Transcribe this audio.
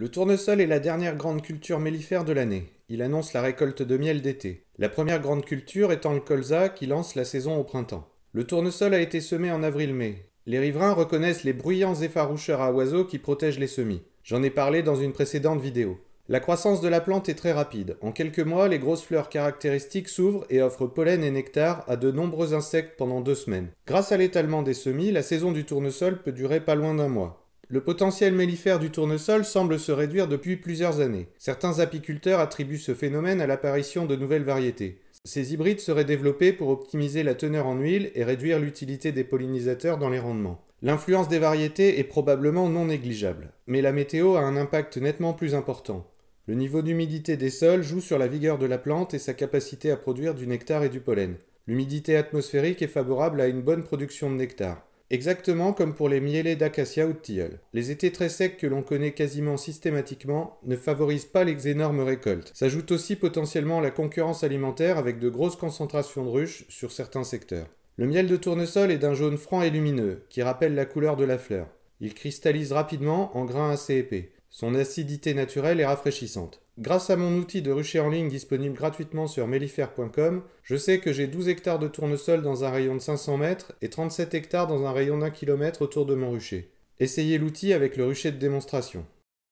Le tournesol est la dernière grande culture mellifère de l'année. Il annonce la récolte de miel d'été. La première grande culture étant le colza qui lance la saison au printemps. Le tournesol a été semé en avril-mai. Les riverains reconnaissent les bruyants effaroucheurs à oiseaux qui protègent les semis. J'en ai parlé dans une précédente vidéo. La croissance de la plante est très rapide. En quelques mois, les grosses fleurs caractéristiques s'ouvrent et offrent pollen et nectar à de nombreux insectes pendant 2 semaines. Grâce à l'étalement des semis, la saison du tournesol peut durer pas loin d'un mois. Le potentiel mellifère du tournesol semble se réduire depuis plusieurs années. Certains apiculteurs attribuent ce phénomène à l'apparition de nouvelles variétés. Ces hybrides seraient développés pour optimiser la teneur en huile et réduire l'utilité des pollinisateurs dans les rendements. L'influence des variétés est probablement non négligeable, mais la météo a un impact nettement plus important. Le niveau d'humidité des sols joue sur la vigueur de la plante et sa capacité à produire du nectar et du pollen. L'humidité atmosphérique est favorable à une bonne production de nectar. Exactement comme pour les mielés d'acacia ou de tilleul. Les étés très secs que l'on connaît quasiment systématiquement ne favorisent pas les énormes récoltes. S'ajoute aussi potentiellement la concurrence alimentaire avec de grosses concentrations de ruches sur certains secteurs. Le miel de tournesol est d'un jaune franc et lumineux, qui rappelle la couleur de la fleur. Il cristallise rapidement en grains assez épais. Son acidité naturelle est rafraîchissante. Grâce à mon outil de rucher en ligne disponible gratuitement sur mellifère.com, je sais que j'ai 12 hectares de tournesol dans un rayon de 500 mètres et 37 hectares dans un rayon d'1 km autour de mon rucher. Essayez l'outil avec le rucher de démonstration.